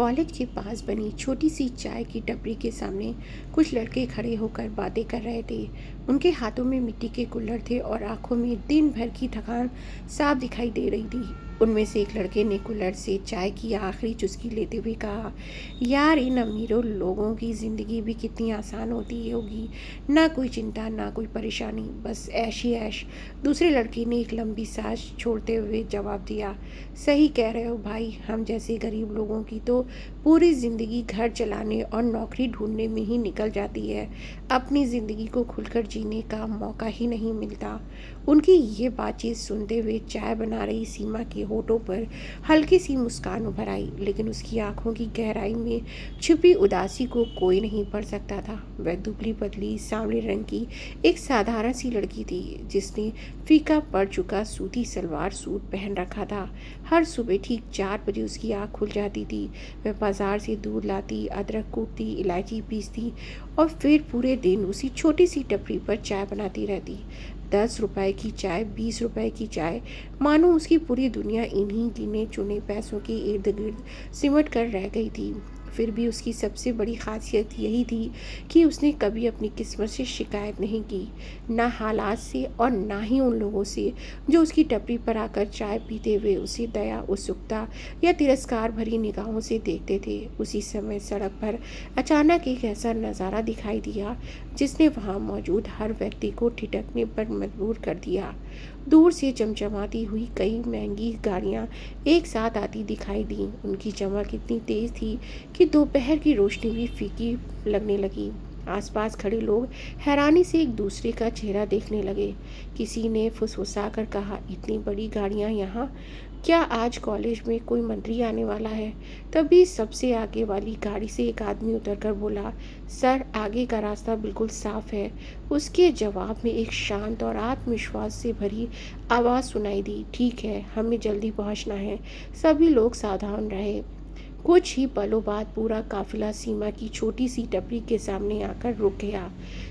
College के पास बनी छोटी सी चाय की टपरी के सामने कुछ लड़के खड़े होकर बातें कर रहे थे। उनके हाथों में मिट्टी के कुल्हड़ थे और आंखों में दिन भर की थकान साफ दिखाई दे रही थी। उनमें से एक लड़के ने कुल्हड़ से चाय की आखिरी चुस्की लेते हुए कहा, यार इन अमीरों लोगों की ज़िंदगी भी कितनी आसान होती होगी। ना कोई चिंता, ना कोई परेशानी, बस ऐश ही ऐश। दूसरे लड़के ने एक लंबी सांस छोड़ते हुए जवाब दिया, सही कह रहे हो भाई, हम जैसे गरीब लोगों की तो पूरी ज़िंदगी घर चलाने और नौकरी ढूंढने में ही निकल जाती है। अपनी ज़िंदगी को खुलकर जीने का मौका ही नहीं मिलता। उनकी ये बातचीत सुनते हुए चाय बना रही सीमा के होठों पर हल्की सी मुस्कान उभर आई, लेकिन उसकी आंखों की गहराई में छुपी उदासी को कोई नहीं पढ़ सकता था। वह दुबली पतली सांवले रंग की एक साधारण सी लड़की थी, जिसने फीका पड़ चुका सूती सलवार सूट पहन रखा था। हर सुबह ठीक 4 बजे उसकी आँख खुल जाती थी। वह बाजार से दूध लाती, अदरक कूटती, इलायची पीसती और फिर पूरे दिन उसी छोटी सी टपरी पर चाय बनाती रहती। 10 रुपए की चाय, 20 रुपए की चाय, मानो उसकी पूरी दुनिया इन्हीं गिने चुने पैसों के इर्द गिर्द सिमट कर रह गई थी। फिर भी उसकी सबसे बड़ी खासियत यही थी कि उसने कभी अपनी किस्मत से शिकायत नहीं की, ना हालात से और ना ही उन लोगों से जो उसकी टपरी पर आकर चाय पीते हुए उसे दया, उत्सुकता या तिरस्कार भरी निगाहों से देखते थे। उसी समय सड़क पर अचानक एक ऐसा नज़ारा दिखाई दिया जिसने वहां मौजूद हर व्यक्ति को ठिठकने पर मजबूर कर दिया। दूर से चमचमाती हुई कई महंगी गाड़ियां एक साथ आती दिखाई दी। उनकी चमक इतनी तेज थी कि दोपहर की रोशनी भी फीकी लगने लगी। आसपास खड़े लोग हैरानी से एक दूसरे का चेहरा देखने लगे। किसी ने फुसफुसा कर कहा, इतनी बड़ी गाड़ियां यहाँ, क्या आज कॉलेज में कोई मंत्री आने वाला है? तभी सबसे आगे वाली गाड़ी से एक आदमी उतरकर बोला, सर आगे का रास्ता बिल्कुल साफ है। उसके जवाब में एक शांत और आत्मविश्वास से भरी आवाज़ सुनाई दी, ठीक है, हमें जल्दी पहुंचना है। सभी लोग सावधान रहे। कुछ ही पलों बाद पूरा काफिला सीमा की छोटी सी टपरी के सामने आकर रुक गया।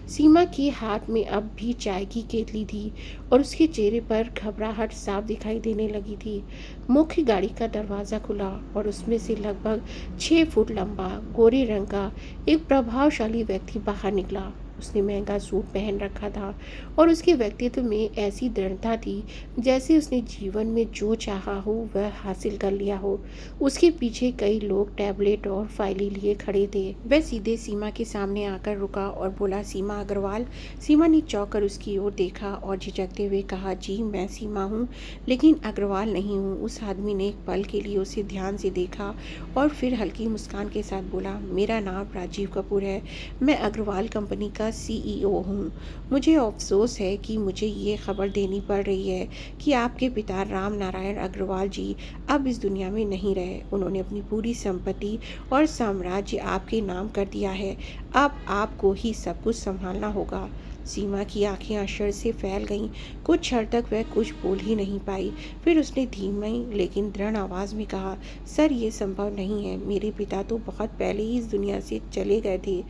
सीमा के हाथ में अब भी चाय की केतली थी और उसके चेहरे पर घबराहट साफ दिखाई देने लगी थी। मुख्य गाड़ी का दरवाज़ा खुला और उसमें से लगभग 6 फुट लंबा, गोरे रंग का एक प्रभावशाली व्यक्ति बाहर निकला। उसने महंगा सूट पहन रखा था और उसके व्यक्तित्व में ऐसी दृढ़ता थी जैसे उसने जीवन में जो चाहा हो वह हासिल कर लिया हो। उसके पीछे कई लोग टैबलेट और फाइलें लिए खड़े थे। वह सीधे सीमा के सामने आकर रुका और बोला, सीमा अग्रवाल। सीमा ने चौंक कर उसकी ओर देखा और झिझकते हुए कहा, जी मैं सीमा हूँ, लेकिन अग्रवाल नहीं हूँ। उस आदमी ने एक पल के लिए उसे ध्यान से देखा और फिर हल्की मुस्कान के साथ बोला, मेरा नाम राजीव कपूर है, मैं अग्रवाल कंपनी का CEO हूँ। मुझे अफसोस है कि मुझे ये खबर देनी पड़ रही है कि आपके पिता राम नारायण अग्रवाल जी अब इस दुनिया में नहीं रहे। उन्होंने अपनी पूरी संपत्ति और साम्राज्य आपके नाम कर दिया है। अब आपको ही सब कुछ संभालना होगा। सीमा की आंखें आश्चर्य से फैल गईं। कुछ क्षण तक वह कुछ बोल ही नहीं पाई। फिर उसने धीमी लेकिन दृढ़ आवाज़ में कहा, सर ये संभव नहीं है। मेरे पिता तो बहुत पहले ही इस दुनिया से चले गए थे।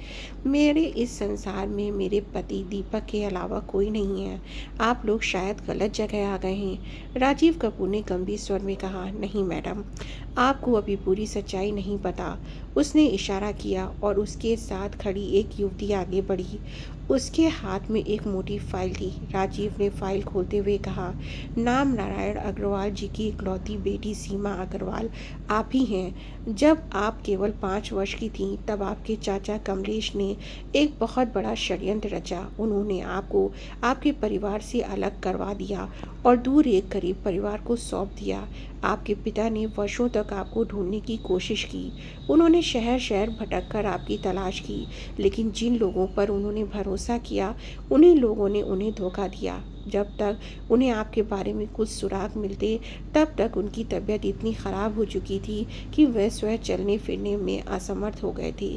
मेरे इस संसार में मेरे पति दीपक के अलावा कोई नहीं है। आप लोग शायद गलत जगह आ गए हैं। राजीव कपूर ने गंभीर स्वर में कहा, नहीं मैडम, आपको अभी पूरी सच्चाई नहीं पता। उसने इशारा किया और उसके साथ खड़ी एक युवती आगे बढ़ी। उसके हाथ में एक मोटी फाइल थी। राजीव ने फाइल खोलते हुए कहा, नाम नारायण अग्रवाल जी की इकलौती बेटी सीमा अग्रवाल आप ही हैं। जब आप केवल 5 वर्ष की थीं तब आपके चाचा कमलेश ने एक बहुत बड़ा षड्यंत्र रचा। उन्होंने आपको आपके परिवार से अलग करवा दिया और दूर एक गरीब परिवार को सौंप दिया। आपके पिता ने वर्षों तक आपको ढूंढने की कोशिश की। उन्होंने शहर शहर भटक कर आपकी तलाश की, लेकिन जिन लोगों पर उन्होंने भरोसा किया उन्हीं लोगों ने उन्हें धोखा दिया। जब तक उन्हें आपके बारे में कुछ सुराग मिलते तब तक उनकी तबीयत इतनी ख़राब हो चुकी थी कि वह स्वयं चलने फिरने में असमर्थ हो गए थे।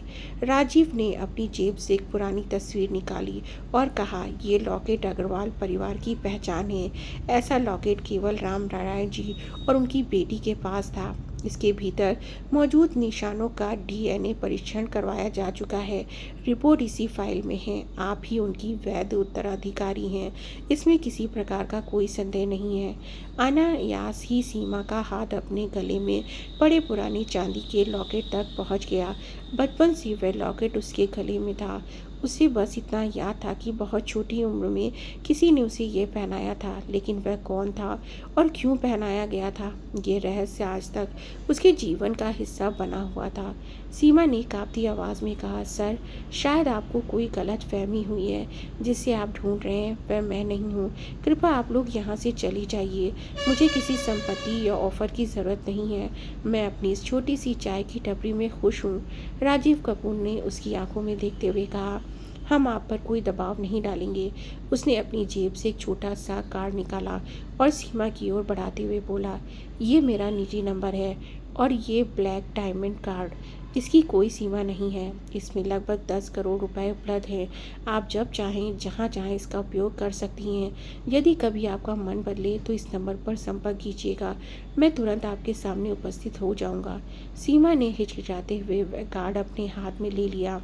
राजीव ने अपनी जेब से एक पुरानी तस्वीर निकाली और कहा, ये लॉकेट अग्रवाल परिवार की पहचान है। ऐसा लॉकेट केवल राम नारायण जी और उनकी बेटी के पास था। इसके भीतर मौजूद निशानों का डीएनए परीक्षण करवाया जा चुका है। रिपोर्ट इसी फाइल में है। आप ही उनकी वैध उत्तराधिकारी हैं, इसमें किसी प्रकार का कोई संदेह नहीं है। अनायास ही सीमा का हाथ अपने गले में पड़े पुरानी चांदी के लॉकेट तक पहुंच गया। बचपन से वह लॉकेट उसके गले में था। उसे बस इतना याद था कि बहुत छोटी उम्र में किसी ने उसे ये पहनाया था, लेकिन वह कौन था और क्यों पहनाया गया था, ये रहस्य आज तक उसके जीवन का हिस्सा बना हुआ था। सीमा ने कांपती आवाज़ में कहा, सर, शायद आपको कोई गलत फहमी हुई है। जिसे आप ढूंढ रहे हैं वह मैं नहीं हूँ। कृपया आप लोग यहाँ से चली जाइए। मुझे किसी संपत्ति या ऑफर की ज़रूरत नहीं है। मैं अपनी इस छोटी सी चाय की टपरी में खुश हूँ। राजीव कपूर ने उसकी आंखों में देखते हुए कहा, हम आप पर कोई दबाव नहीं डालेंगे। उसने अपनी जेब से एक छोटा सा कार्ड निकाला और सीमा की ओर बढ़ाते हुए बोला, ये मेरा निजी नंबर है और ये ब्लैक डायमंड कार्ड। इसकी कोई सीमा नहीं है। इसमें लगभग 10 करोड़ रुपए उपलब्ध हैं। आप जब चाहें जहां चाहें इसका उपयोग कर सकती हैं। यदि कभी आपका मन बदले तो इस नंबर पर संपर्क कीजिएगा। मैं तुरंत आपके सामने उपस्थित हो जाऊंगा। सीमा ने हिचकिचाते हुए वह कार्ड अपने हाथ में ले लिया।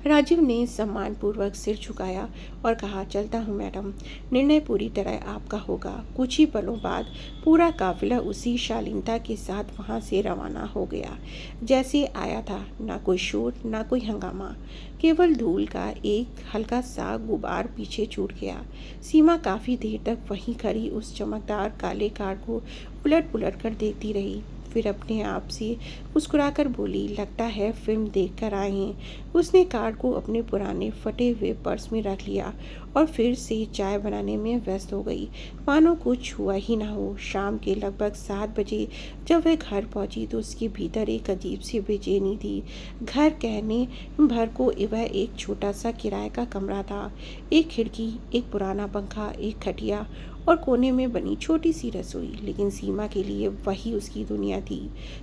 राजीव ने सम्मानपूर्वक सिर झुकाया और कहा, चलता हूँ मैडम। निर्णय पूरी तरह आपका होगा। कुछ ही पलों बाद पूरा काफिला उसी शालीनता के साथ वहाँ से रवाना हो गया जैसे आया था। ना कोई शोर, ना कोई हंगामा, केवल धूल का एक हल्का सा गुबार पीछे छूट गया। सीमा काफ़ी देर तक वहीं खड़ी उस चमकदार काले कार को उलट पुलट कर देखती रही। फिर अपने आप से मुस्कुराकर बोली, लगता है फिल्म देख कर आए हैं। उसने कार्ड को अपने पुराने फटे हुए पर्स में रख लिया और फिर से चाय बनाने में व्यस्त हो गई, मानो कुछ हुआ ही ना हो। शाम के लगभग 7 बजे जब वह घर पहुंची तो उसके भीतर एक अजीब सी बेचैनी थी। घर कहने भर को वह एक छोटा सा किराए का कमरा था। एक खिड़की, एक पुराना पंखा, एक खटिया और कोने में बनी छोटी सी रसोई। लेकिन सीमा के लिए वही उसकी दुनिया थी,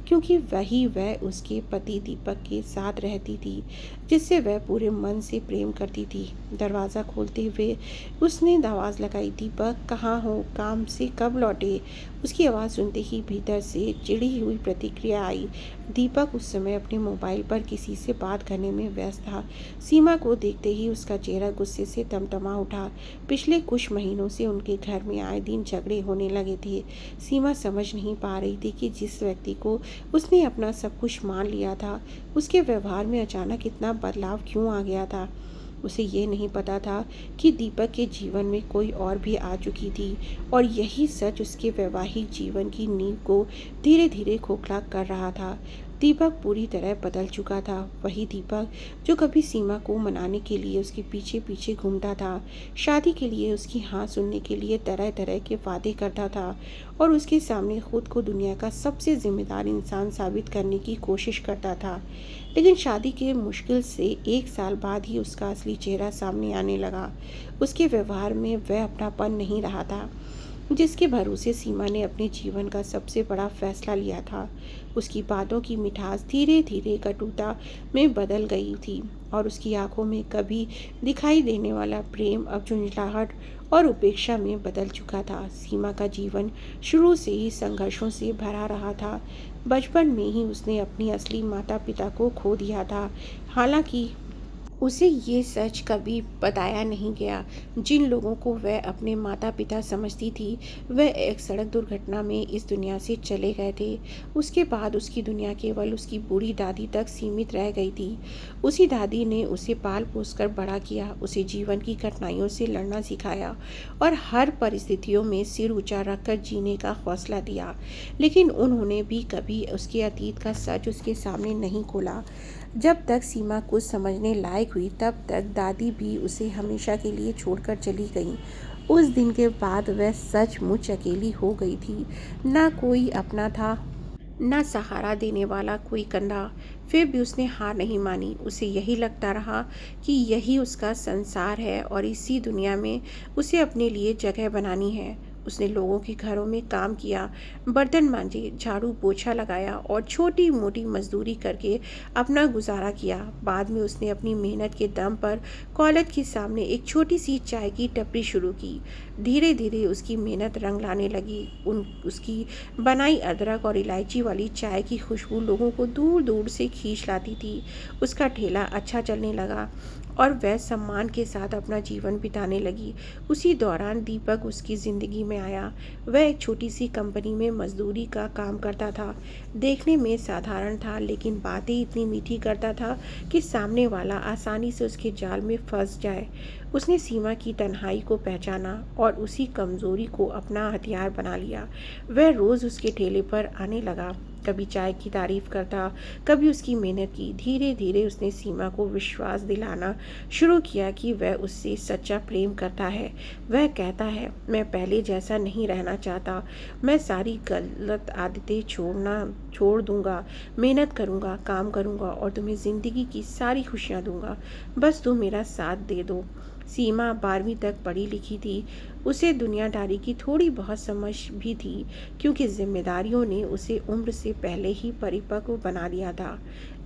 क्योंकि वही वह उसके पति दीपक के साथ रहती थी, जिससे वह पूरे मन से प्रेम करती थी। दरवाज़ा खोलते हुए उसने आवाज़ लगाई, दीपक कहाँ हो, काम से कब लौटे? उसकी आवाज़ सुनते ही भीतर से चिड़ी हुई प्रतिक्रिया आई। दीपक उस समय अपने मोबाइल पर किसी से बात करने में व्यस्त था। सीमा को देखते ही उसका चेहरा गुस्से से तमतमा उठा। पिछले कुछ महीनों से उनके घर में आए दिन झगड़े होने लगे थे। सीमा समझ नहीं पा रही थी कि जिस व्यक्ति को उसने अपना सब कुछ मान लिया था, उसके व्यवहार में अचानक इतना बदलाव क्यों आ गया था। उसे ये नहीं पता था कि दीपक के जीवन में कोई और भी आ चुकी थी और यही सच उसके वैवाहिक जीवन की नींव को धीरे धीरे खोखला कर रहा था। दीपक पूरी तरह बदल चुका था। वही दीपक जो कभी सीमा को मनाने के लिए उसके पीछे पीछे घूमता था, शादी के लिए उसकी हाँ सुनने के लिए तरह तरह के वादे करता था और उसके सामने खुद को दुनिया का सबसे जिम्मेदार इंसान साबित करने की कोशिश करता था। लेकिन शादी के मुश्किल से 1 साल बाद ही उसका असली चेहरा सामने आने लगा। उसके व्यवहार में वह अपनापन नहीं रहा था जिसके भरोसे सीमा ने अपने जीवन का सबसे बड़ा फैसला लिया था। उसकी बातों की मिठास धीरे धीरे कटुता में बदल गई थी और उसकी आंखों में कभी दिखाई देने वाला प्रेम अब झुंझलाहट और उपेक्षा में बदल चुका था। सीमा का जीवन शुरू से ही संघर्षों से भरा रहा था। बचपन में ही उसने अपनी असली माता पिता को खो दिया था। हालांकि उसे ये सच कभी बताया नहीं गया। जिन लोगों को वह अपने माता पिता समझती थी, वह एक सड़क दुर्घटना में इस दुनिया से चले गए थे। उसके बाद उसकी दुनिया केवल उसकी बूढ़ी दादी तक सीमित रह गई थी। उसी दादी ने उसे पाल पोस कर बड़ा किया, उसे जीवन की कठिनाइयों से लड़ना सिखाया और हर परिस्थितियों में सिर ऊंचा रखकर जीने का हौसला दिया। लेकिन उन्होंने भी कभी उसके अतीत का सच उसके सामने नहीं खोला। जब तक सीमा कुछ समझने लायक हुई, तब तक दादी भी उसे हमेशा के लिए छोड़कर चली गई। उस दिन के बाद वह सचमुच अकेली हो गई थी। ना कोई अपना था, ना सहारा देने वाला कोई कंधा। फिर भी उसने हार नहीं मानी। उसे यही लगता रहा कि यही उसका संसार है और इसी दुनिया में उसे अपने लिए जगह बनानी है। उसने लोगों के घरों में काम किया, बर्तन मांजे, झाड़ू पोछा लगाया और छोटी मोटी मजदूरी करके अपना गुजारा किया। बाद में उसने अपनी मेहनत के दम पर कॉलेज के सामने एक छोटी सी चाय की टपरी शुरू की। धीरे धीरे उसकी मेहनत रंग लाने लगी। उसकी बनाई अदरक और इलायची वाली चाय की खुशबू लोगों को दूर दूर से खींच लाती थी। उसका ठेला अच्छा चलने लगा और वह सम्मान के साथ अपना जीवन बिताने लगी। उसी दौरान दीपक उसकी ज़िंदगी में आया। वह एक छोटी सी कंपनी में मजदूरी का काम करता था। देखने में साधारण था, लेकिन बातें इतनी मीठी करता था कि सामने वाला आसानी से उसके जाल में फंस जाए। उसने सीमा की तन्हाई को पहचाना और उसी कमज़ोरी को अपना हथियार बना लिया। वह रोज़ उसके ठेले पर आने लगा, कभी चाय की तारीफ करता, कभी उसकी मेहनत की। धीरे धीरे उसने सीमा को विश्वास दिलाना शुरू किया कि वह उससे सच्चा प्रेम करता है। वह कहता है, मैं पहले जैसा नहीं रहना चाहता, मैं सारी गलत आदतें छोड़ दूंगा, मेहनत करूंगा, काम करूंगा और तुम्हें ज़िंदगी की सारी खुशियां दूंगा, बस तुम मेरा साथ दे दो। सीमा 12वीं तक पढ़ी लिखी थी। उसे दुनियादारी की थोड़ी बहुत समझ भी थी, क्योंकि जिम्मेदारियों ने उसे उम्र से पहले ही परिपक्व बना दिया था।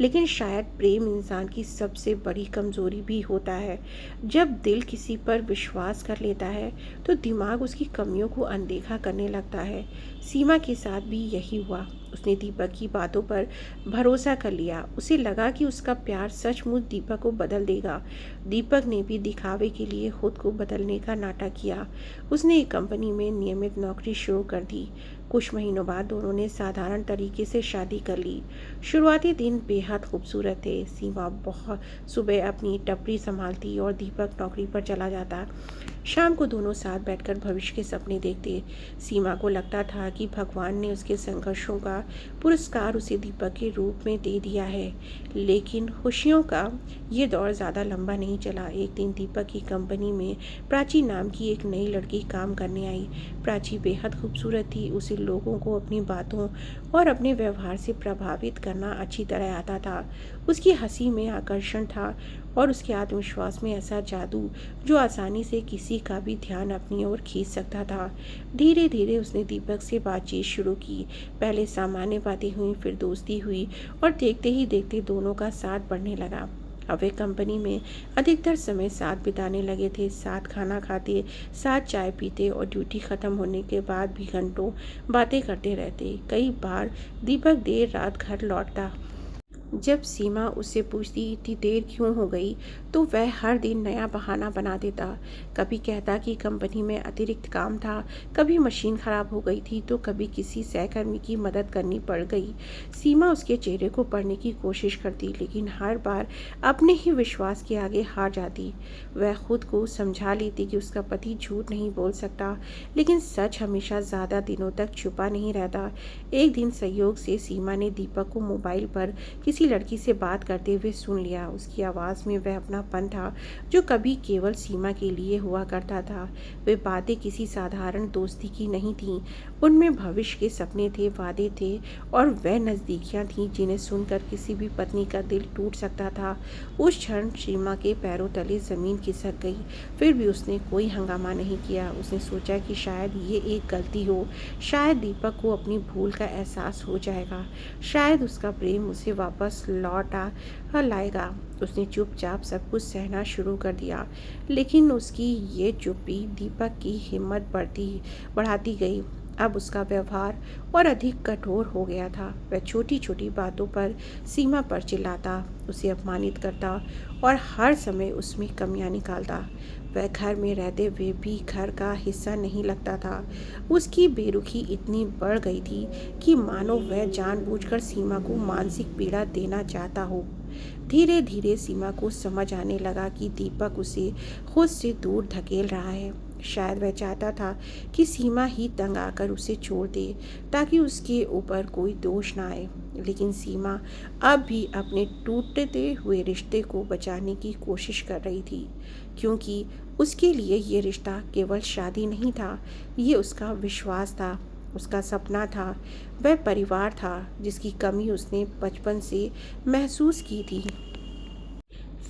लेकिन शायद प्रेम इंसान की सबसे बड़ी कमजोरी भी होता है। जब दिल किसी पर विश्वास कर लेता है तो दिमाग उसकी कमियों को अनदेखा करने लगता है। सीमा के साथ भी यही हुआ। उसने दीपक की बातों पर भरोसा कर लिया। उसे लगा कि उसका प्यार सचमुच दीपक को बदल देगा। दीपक ने भी दिखावे के लिए खुद को बदलने का नाटक किया। उसने एक कंपनी में नियमित नौकरी शुरू कर दी। कुछ महीनों बाद दोनों ने साधारण तरीके से शादी कर ली। शुरुआती दिन बेहद खूबसूरत थे। सीमा बहुत सुबह अपनी टपरी संभालती और दीपक नौकरी पर चला जाता। शाम को दोनों साथ बैठकर भविष्य के सपने देखते। सीमा को लगता था कि भगवान ने उसके संघर्षों का पुरस्कार उसे दीपक के रूप में दे दिया है। लेकिन खुशियों का ये दौर ज़्यादा लंबा नहीं चला। एक दिन दीपक की कंपनी में प्राची नाम की एक नई लड़की काम करने आई। प्राची बेहद खूबसूरत थी। उसे लोगों को अपनी बातों और अपने व्यवहार से प्रभावित करना अच्छी तरह आता था। उसकी हंसी में आकर्षण था और उसके आत्मविश्वास में ऐसा जादू जो आसानी से किसी का भी ध्यान अपनी ओर खींच सकता था। धीरे धीरे उसने दीपक से बातचीत शुरू की। पहले सामान्य बातें हुई, फिर दोस्ती हुई और देखते ही देखते दोनों का साथ बढ़ने लगा। अब वे कंपनी में अधिकतर समय साथ बिताने लगे थे। साथ खाना खाते, साथ चाय पीते और ड्यूटी ख़त्म होने के बाद भी घंटों बातें करते रहते। कई बार दीपक देर रात घर लौटता। जब सीमा उससे पूछती इतनी देर क्यों हो गई, तो वह हर दिन नया बहाना बना देता। कभी कहता कि कंपनी में अतिरिक्त काम था, कभी मशीन ख़राब हो गई थी, तो कभी किसी सहकर्मी की मदद करनी पड़ गई। सीमा उसके चेहरे को पढ़ने की कोशिश करती, लेकिन हर बार अपने ही विश्वास के आगे हार जाती। वह खुद को समझा लेती कि उसका पति झूठ नहीं बोल सकता, लेकिन सच हमेशा ज़्यादा दिनों तक छुपा नहीं रहता। एक दिन संयोग से सीमा ने दीपक को मोबाइल पर किसी लड़की से बात करते हुए सुन लिया। उसकी आवाज़ में वह अपनापन था जो कभी केवल सीमा के लिए हुआ करता था। वे बातें किसी साधारण दोस्ती की नहीं थीं, उनमें भविष्य के सपने थे, वादे थे और वह नज़दीकियाँ थीं जिन्हें सुनकर किसी भी पत्नी का दिल टूट सकता था। उस क्षण सीमा के पैरों तले ज़मीन खिसक गई। फिर भी उसने कोई हंगामा नहीं किया। उसने सोचा कि शायद ये एक गलती हो, शायद दीपक को अपनी भूल का एहसास हो जाएगा, शायद उसका प्रेम उसे वापस लौटा लाएगा। उसने चुपचाप सब कुछ सहना शुरू कर दिया, लेकिन उसकी ये चुप्पी दीपक की हिम्मत बढ़ाती गई। अब उसका व्यवहार और अधिक कठोर हो गया था। वह छोटी छोटी बातों पर सीमा पर चिल्लाता, उसे अपमानित करता और हर समय उसमें कमियां निकालता। वह घर में रहते हुए भी घर का हिस्सा नहीं लगता था। उसकी बेरुखी इतनी बढ़ गई थी कि मानो वह जानबूझकर सीमा को मानसिक पीड़ा देना चाहता हो। धीरे धीरे सीमा को समझ आने लगा कि दीपक उसे खुद से दूर धकेल रहा है। शायद वह चाहता था कि सीमा ही तंग आकर उसे छोड़ दे, ताकि उसके ऊपर कोई दोष ना आए। लेकिन सीमा अब भी अपने टूटते हुए रिश्ते को बचाने की कोशिश कर रही थी, क्योंकि उसके लिए ये रिश्ता केवल शादी नहीं था, ये उसका विश्वास था, उसका सपना था। वह परिवार था जिसकी कमी उसने बचपन से महसूस की थी।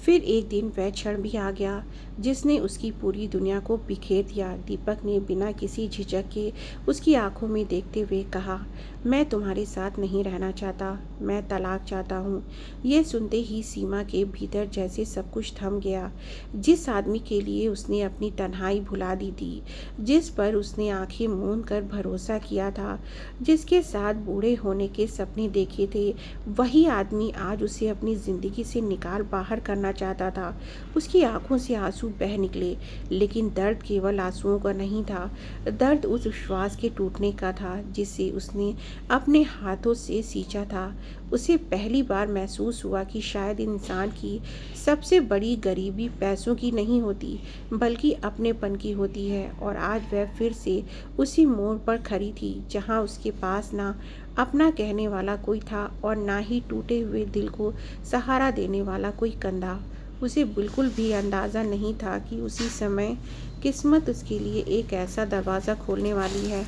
फिर एक दिन वह क्षण भी आ गया जिसने उसकी पूरी दुनिया को बिखेर दिया। दीपक ने बिना किसी झिझक के उसकी आंखों में देखते हुए कहा, मैं तुम्हारे साथ नहीं रहना चाहता, मैं तलाक चाहता हूँ। यह सुनते ही सीमा के भीतर जैसे सब कुछ थम गया। जिस आदमी के लिए उसने अपनी तन्हाई भुला दी थी, जिस पर उसने आंखें मूंद कर भरोसा किया था, जिसके साथ बूढ़े होने के सपने देखे थे, वही आदमी आज उसे अपनी ज़िंदगी से निकाल बाहर करना चाहता था। उसकी आंखों से आंसू बह निकले, लेकिन दर्द केवल आंसुओं का नहीं था। दर्द उस विश्वास के टूटने का था जिसे उसने अपने हाथों से सींचा था। उसे पहली बार महसूस हुआ कि शायद इंसान की सबसे बड़ी गरीबी पैसों की नहीं होती, बल्कि अपनेपन की होती है। और आज वह फिर से उसी मोड़ पर खड़ी थी जहाँ उसके पास ना अपना कहने वाला कोई था और ना ही टूटे हुए दिल को सहारा देने वाला कोई कंधा। उसे बिल्कुल भी अंदाज़ा नहीं था कि उसी समय किस्मत उसके लिए एक ऐसा दरवाज़ा खोलने वाली है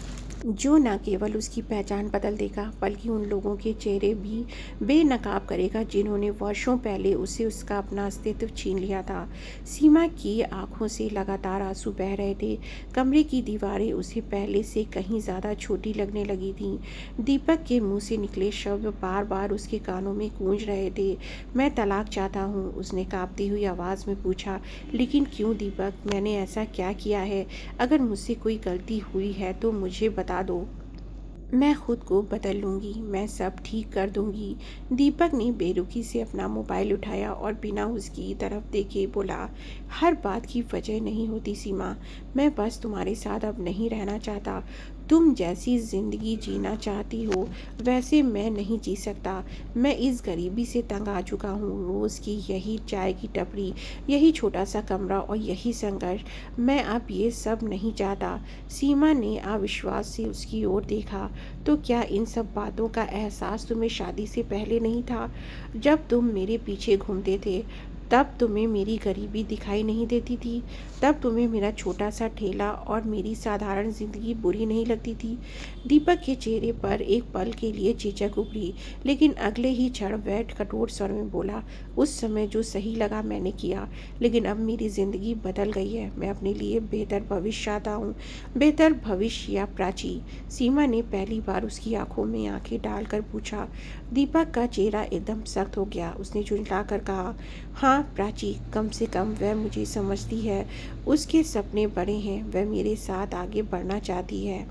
जो न केवल उसकी पहचान बदल देगा, बल्कि उन लोगों के चेहरे भी बेनकाब करेगा जिन्होंने वर्षों पहले उसे उसका अपना अस्तित्व छीन लिया था। सीमा की आंखों से लगातार आंसू बह रहे थे। कमरे की दीवारें उसे पहले से कहीं ज़्यादा छोटी लगने लगी थीं। दीपक के मुंह से निकले शब्द बार बार उसके कानों में गूंज रहे थे। मैं तलाक चाहता हूँ, उसने कांपती हुई आवाज़ में पूछा। लेकिन क्यों दीपक, मैंने ऐसा क्या किया है? अगर मुझसे कोई गलती हुई है तो मुझे बता दो, मैं खुद को बदल लूँगी, मैं सब ठीक कर दूँगी। दीपक ने बेरुखी से अपना मोबाइल उठाया और बिना उसकी तरफ देखे बोला, हर बात की वजह नहीं होती सीमा, मैं बस तुम्हारे साथ अब नहीं रहना चाहता। तुम जैसी ज़िंदगी जीना चाहती हो वैसे मैं नहीं जी सकता। मैं इस गरीबी से तंग आ चुका हूँ। रोज़ की यही चाय की टपरी, यही छोटा सा कमरा और यही संघर्ष। मैं अब ये सब नहीं चाहता। सीमा ने अविश्वास से उसकी ओर देखा। तो क्या इन सब बातों का एहसास तुम्हें शादी से पहले नहीं था? जब तुम मेरे पीछे घूमते थे तब तुम्हें मेरी गरीबी दिखाई नहीं देती थी? तब तुम्हें मेरा छोटा सा ठेला और मेरी साधारण ज़िंदगी बुरी नहीं लगती थी? दीपक के चेहरे पर एक पल के लिए झिझक उभरी, लेकिन अगले ही क्षण वह कठोर स्वर में बोला, उस समय जो सही लगा मैंने किया, लेकिन अब मेरी ज़िंदगी बदल गई है। मैं अपने लिए बेहतर भविष्य चाहता हूँ। बेहतर भविष्य या प्राची? सीमा ने पहली बार उसकी आंखों में आंखें डालकर पूछा। दीपक का चेहरा एकदम सख्त हो गया। उसने झुंझला कर कहा, हाँ प्राची, कम से कम वह मुझे समझती है। उसके सपने बड़े हैं, वह मेरे साथ आगे बढ़ना चाहती है।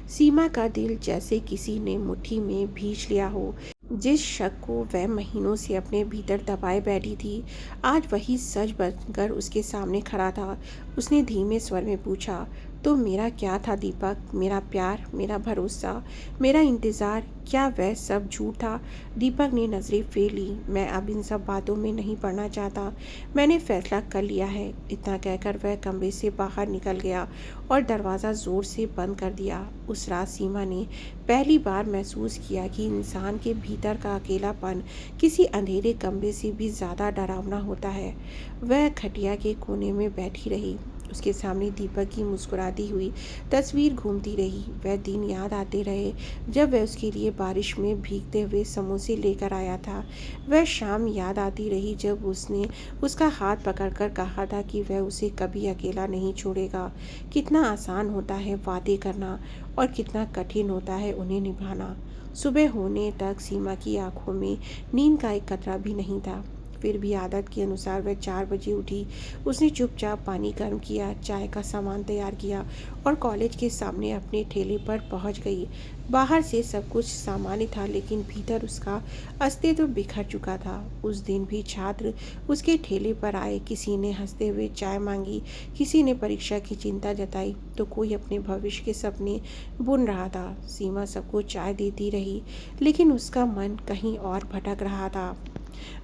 सीमा का दिल जैसे किसी ने मुट्ठी में भींच लिया हो। जिस शक को वह महीनों से अपने भीतर दबाए बैठी थी, आज वही सच बनकर उसके सामने खड़ा था। उसने धीमे स्वर में पूछा, तो मेरा क्या था दीपक? मेरा प्यार, मेरा भरोसा, मेरा इंतज़ार, क्या वह सब झूठ था? दीपक ने नज़रें फेर ली। मैं अब इन सब बातों में नहीं पड़ना चाहता। मैंने फैसला कर लिया है। इतना कहकर वह कमरे से बाहर निकल गया और दरवाज़ा ज़ोर से बंद कर दिया। उस रात सीमा ने पहली बार महसूस किया कि इंसान के भीतर का अकेलापन किसी अंधेरे कमरे से भी ज़्यादा डरावना होता है। वह खटिया के कोने में बैठी रही। उसके सामने दीपक की मुस्कुराती हुई तस्वीर घूमती रही। वह दिन याद आते रहे जब वह उसके लिए बारिश में भीगते हुए समोसे लेकर आया था। वह शाम याद आती रही जब उसने उसका हाथ पकड़कर कहा था कि वह उसे कभी अकेला नहीं छोड़ेगा। कितना आसान होता है वादे करना और कितना कठिन होता है उन्हें निभाना। सुबह होने तक सीमा की आंखों में नींद का एक कतरा भी नहीं था। फिर भी आदत के अनुसार वह 4 बजे उठी। उसने चुपचाप पानी गर्म किया, चाय का सामान तैयार किया और कॉलेज के सामने अपने ठेले पर पहुंच गई। बाहर से सब कुछ सामान्य था, लेकिन भीतर उसका अस्तित्व बिखर चुका था। उस दिन भी छात्र उसके ठेले पर आए। किसी ने हंसते हुए चाय मांगी, किसी ने परीक्षा की चिंता जताई, तो कोई अपने भविष्य के सपने बुन रहा था। सीमा सबको चाय देती रही, लेकिन उसका मन कहीं और भटक रहा था।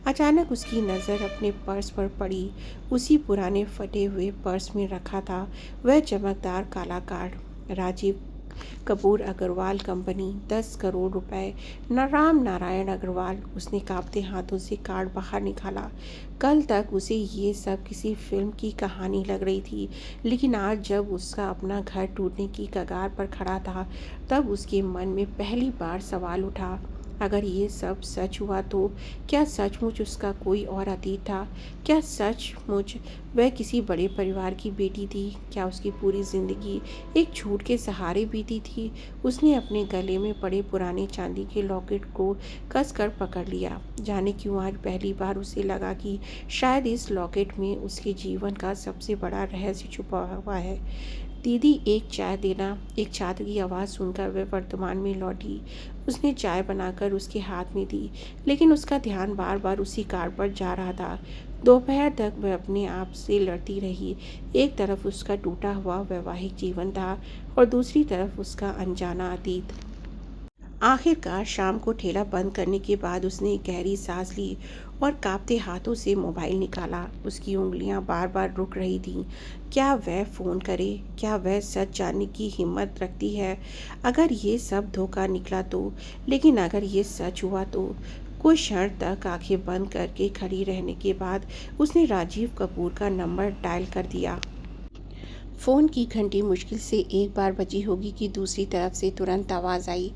अचानक उसकी नज़र अपने पर्स पर पड़ी। उसी पुराने फटे हुए पर्स में रखा था वह चमकदार काला कार्ड। राजीव कपूर अग्रवाल कंपनी, 10 करोड़ रुपए, राम नारायण अग्रवाल। उसने कांपते हाथों से कार्ड बाहर निकाला। कल तक उसे ये सब किसी फिल्म की कहानी लग रही थी, लेकिन आज जब उसका अपना घर टूटने की कगार पर खड़ा था, तब उसके मन में पहली बार सवाल उठा, अगर ये सब सच हुआ तो क्या सचमुच उसका कोई और अतीत था? क्या सचमुच वह किसी बड़े परिवार की बेटी थी? क्या उसकी पूरी ज़िंदगी एक झूठ के सहारे बीती थी? उसने अपने गले में पड़े पुराने चांदी के लॉकेट को कसकर पकड़ लिया। जाने क्यों आज पहली बार उसे लगा कि शायद इस लॉकेट में उसके जीवन का सबसे बड़ा रहस्य छुपा हुआ है। दीदी, एक चाय देना। एक छात्र की आवाज़ सुनकर वह वर्तमान में लौटी। उसने चाय बनाकर उसके हाथ में दी, लेकिन उसका ध्यान बार बार उसी कार्ड पर जा रहा था। दोपहर तक वह अपने आप से लड़ती रही। एक तरफ उसका टूटा हुआ वैवाहिक जीवन था और दूसरी तरफ उसका अनजाना अतीत। आखिरकार शाम को ठेला बंद करने के बाद उसने एक गहरी सांस ली और कांपते हाथों से मोबाइल निकाला। उसकी उंगलियां बार बार रुक रही थीं। क्या वह फ़ोन करे? क्या वह सच जानने की हिम्मत रखती है? अगर ये सब धोखा निकला तो? लेकिन अगर ये सच हुआ तो? कुछ क्षण तक आंखें बंद करके खड़ी रहने के बाद उसने राजीव कपूर का नंबर डायल कर दिया। फ़ोन की घंटी मुश्किल से एक बार बजी होगी कि दूसरी तरफ से तुरंत आवाज़ आई।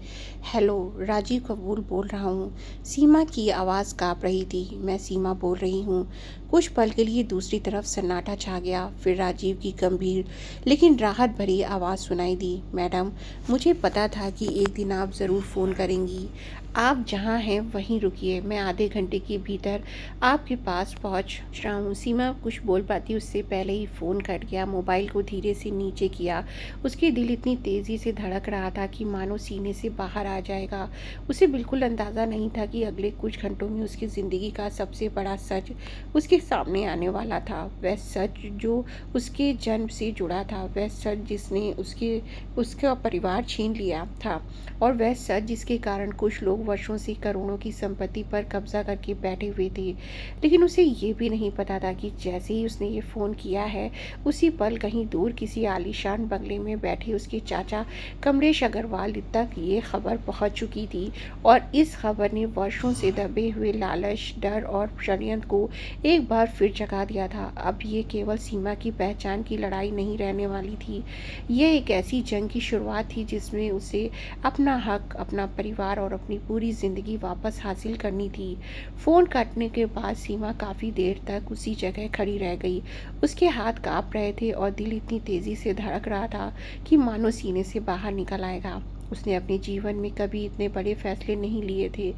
हेलो, राजीव कपूर बोल रहा हूँ। सीमा की आवाज़ काँप रही थी। मैं सीमा बोल रही हूँ। कुछ पल के लिए दूसरी तरफ सन्नाटा छा गया। फिर राजीव की गंभीर लेकिन राहत भरी आवाज़ सुनाई दी। मैडम, मुझे पता था कि एक दिन आप ज़रूर फ़ोन करेंगी। आप जहाँ हैं वहीं रुकिए, मैं आधे घंटे के भीतर आपके पास पहुँच रहा हूँ। सीमा कुछ बोल पाती उससे पहले ही फ़ोन कट गया। मोबाइल को धीरे से नीचे किया। उसकी दिल इतनी तेज़ी से धड़क रहा था कि मानो सीने से बाहर आ जाएगा। उसे बिल्कुल अंदाज़ा नहीं था कि अगले कुछ घंटों में उसकी ज़िंदगी का सबसे बड़ा सच उसके सामने आने वाला था। वह सच जो उसके जन्म से जुड़ा था, वह सच जिसने उसका परिवार छीन लिया था, और वह सच जिसके कारण कुछ लोग वर्षों से करोड़ों की संपत्ति पर कब्जा करके बैठे हुए थे। लेकिन उसे ये भी नहीं पता था कि जैसे ही उसने ये फ़ोन किया है, उसी पल कहीं दूर किसी आलीशान बंगले में बैठे उसके चाचा कमलेश अग्रवाल तक ये खबर पहुंच चुकी थी, और इस खबर ने वर्षों से दबे हुए लालच, डर और षड्यंत्र को एक बार फिर जगा दिया था। अब ये केवल सीमा की पहचान की लड़ाई नहीं रहने वाली थी। ये एक ऐसी जंग की शुरुआत थी जिसमें उसे अपना हक, अपना परिवार और अपनी पूरी ज़िंदगी वापस हासिल करनी थी। फ़ोन काटने के बाद सीमा काफ़ी देर तक उसी जगह खड़ी रह गई। उसके हाथ काँप रहे थे और दिल इतनी तेज़ी से धड़क रहा था कि मानो सीने से बाहर निकल आएगा। उसने अपने जीवन में कभी इतने बड़े फैसले नहीं लिए थे।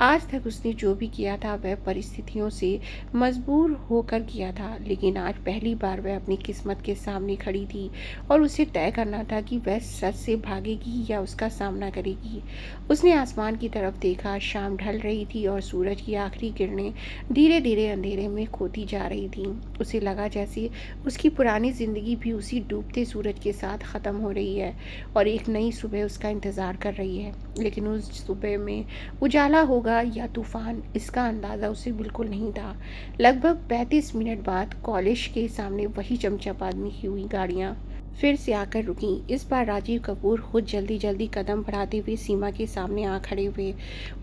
आज तक उसने जो भी किया था वह परिस्थितियों से मजबूर होकर किया था, लेकिन आज पहली बार वह अपनी किस्मत के सामने खड़ी थी और उसे तय करना था कि वह सच से भागेगी या उसका सामना करेगी। उसने आसमान की तरफ देखा। शाम ढल रही थी और सूरज की आखिरी किरणें धीरे धीरे अंधेरे में खोती जा रही थीं। उसे लगा जैसे उसकी पुरानी ज़िंदगी भी उसी डूबते सूरज के साथ ख़त्म हो रही है और एक नई सुबह उसका इंतज़ार कर रही है। लेकिन उस सुबह में उजाला होगा या तूफान, इसका अंदाज़ा उसे बिल्कुल नहीं था। लगभग 35 मिनट बाद कॉलेज के सामने वही चमचमाती हुई गाड़ियाँ फिर से आकर रुकीं। इस बार राजीव कपूर खुद जल्दी जल्दी कदम बढ़ाते हुए सीमा के सामने आ खड़े हुए।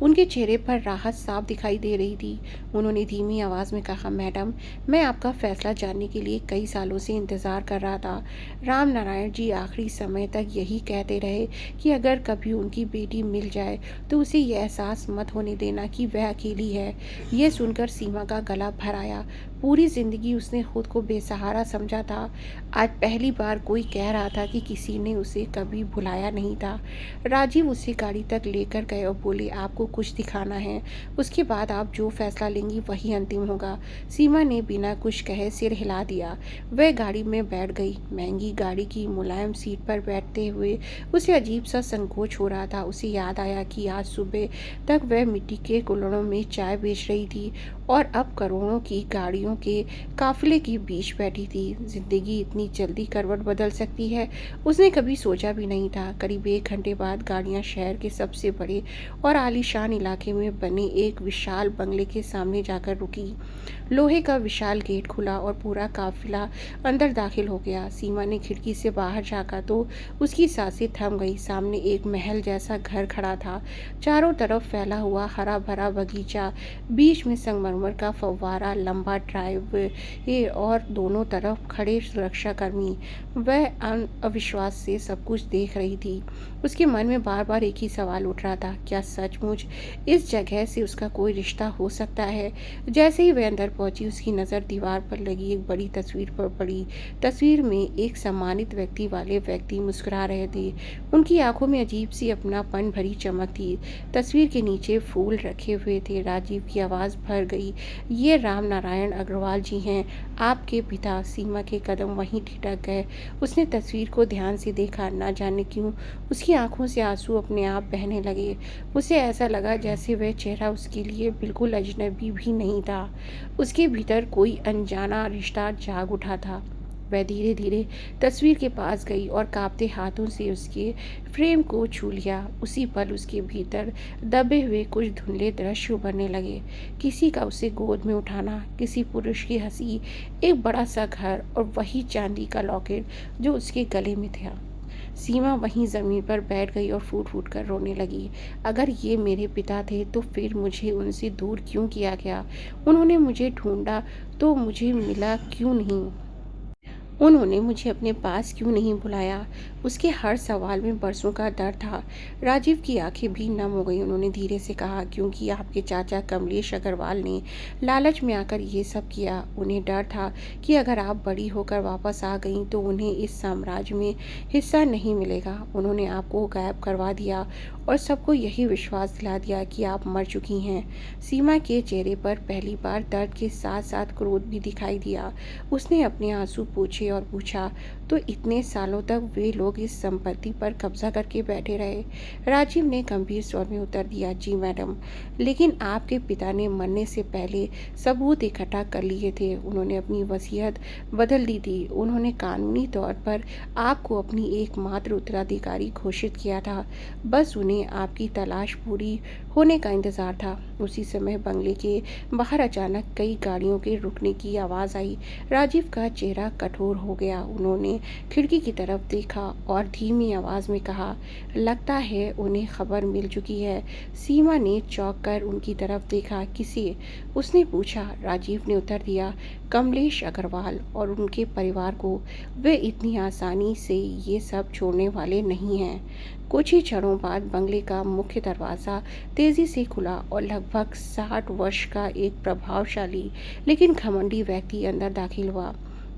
उनके चेहरे पर राहत साफ दिखाई दे रही थी। उन्होंने धीमी आवाज़ में कहा, मैडम, मैं आपका फैसला जानने के लिए कई सालों से इंतज़ार कर रहा था। राम नारायण जी आखिरी समय तक यही कहते रहे कि अगर कभी उनकी बेटी मिल जाए तो उसे यह एहसास मत होने देना कि वह अकेली है। यह सुनकर सीमा का गला भर आया। पूरी ज़िंदगी उसने खुद को बेसहारा समझा था। आज पहली बार कोई कह रहा था कि किसी ने उसे कभी भुलाया नहीं था। राजीव उसे गाड़ी तक लेकर गए और बोले, आपको कुछ दिखाना है, उसके बाद आप जो फैसला लेंगी वही अंतिम होगा। सीमा ने बिना कुछ कहे सिर हिला दिया। वह गाड़ी में बैठ गई। महंगी गाड़ी की मुलायम सीट पर बैठते हुए उसे अजीब सा संकोच हो रहा था। उसे याद आया कि आज सुबह तक वह मिट्टी के कुल्हड़ों में चाय बेच रही थी और अब करोड़ों की गाड़ियों के काफिले के बीच बैठी थी। जिंदगी इतनी जल्दी करवट बदल सकती है, उसने कभी सोचा भी नहीं था। करीब 1 घंटे बाद गाड़ियां शहर के सबसे बड़े और आलीशान इलाके में बने एक विशाल बंगले के सामने जाकर रुकी। लोहे का विशाल गेट खुला और पूरा काफिला अंदर दाखिल हो गया। सीमा ने खिड़की से बाहर झाँका तो उसकी सांसें थम गई। सामने एक महल जैसा घर खड़ा था। चारों तरफ फैला हुआ हरा भरा बगीचा, बीच में संगमरमर का फव्वारा, लंबा उठाए हुए और दोनों तरफ खड़े सुरक्षाकर्मी। वह अविश्वास से सब कुछ देख रही थी। उसके मन में बार बार एक ही सवाल उठ रहा था, क्या सचमुच इस जगह से उसका कोई रिश्ता हो सकता है? जैसे ही वह अंदर पहुंची, उसकी नज़र दीवार पर लगी एक बड़ी तस्वीर पर पड़ी। तस्वीर में एक सम्मानित व्यक्ति वाले व्यक्ति मुस्कुरा रहे थे। उनकी आंखों में अजीब सी अपनापन भरी चमक थी। तस्वीर के नीचे फूल रखे हुए थे। राजीव की आवाज़ भर गई, ये राम नारायण अग्रवाल जी हैं, आपके पिता। सीमा के कदम वहीं ठिठक गए। उसने तस्वीर को ध्यान से देखा। ना जाने क्यों उसकी आंखों से आंसू अपने आप बहने लगे। उसे ऐसा लगा जैसे वह चेहरा उसके लिए बिल्कुल अजनबी भी नहीं था। उसके भीतर कोई अनजाना रिश्ता जाग उठा था। वह धीरे धीरे तस्वीर के पास गई और कांपते हाथों से उसके फ्रेम को छू लिया। उसी पल उसके भीतर दबे हुए कुछ धुंधले दृश्य उभरने लगे। किसी का उसे गोद में उठाना, किसी पुरुष की हंसी, एक बड़ा सा घर और वही चांदी का लॉकेट जो उसके गले में था। सीमा वहीं ज़मीन पर बैठ गई और फूट फूट कर रोने लगी। अगर ये मेरे पिता थे तो फिर मुझे उनसे दूर क्यों किया गया? उन्होंने मुझे ढूंढा तो मुझे मिला क्यों नहीं? उन्होंने मुझे अपने पास क्यों नहीं बुलाया? उसके हर सवाल में बरसों का डर था। राजीव की आंखें भी नम हो गईं। उन्होंने धीरे से कहा, क्योंकि आपके चाचा कमलेश अग्रवाल ने लालच में आकर ये सब किया। उन्हें डर था कि अगर आप बड़ी होकर वापस आ गईं तो उन्हें इस साम्राज्य में हिस्सा नहीं मिलेगा। उन्होंने आपको गायब करवा दिया और सबको यही विश्वास दिला दिया कि आप मर चुकी हैं। सीमा के चेहरे पर पहली बार दर्द के साथ साथ क्रोध भी दिखाई दिया। उसने अपने आंसू पोंछे और पूछा, तो इतने सालों तक वे लोग इस संपत्ति पर कब्जा करके बैठे रहे? राजीव ने गंभीर स्वर में उत्तर दिया, जी मैडम, लेकिन आपके पिता ने मरने से पहले सबूत इकट्ठा कर लिए थे। उन्होंने अपनी वसीयत बदल दी थी। उन्होंने कानूनी तौर पर आपको अपनी एकमात्र उत्तराधिकारी घोषित किया था। बस उन्हें आपकी तलाश पूरी होने का इंतज़ार था। उसी समय बंगले के बाहर अचानक कई गाड़ियों के रुकने की आवाज़ आई। राजीव का चेहरा कठोर हो गया। उन्होंने खिड़की की तरफ देखा और धीमी आवाज़ में कहा, लगता है उन्हें खबर मिल चुकी है। सीमा ने चौंक कर उनकी तरफ देखा। किसे? उसने पूछा। राजीव ने उत्तर दिया, कमलेश अग्रवाल और उनके परिवार को। वे इतनी आसानी से ये सब छोड़ने वाले नहीं हैं। कुछ ही क्षणों बाद बंगले का मुख्य दरवाज़ा तेज़ी से खुला और लगभग 60 वर्ष का एक प्रभावशाली लेकिन घमंडी व्यक्ति अंदर दाखिल हुआ।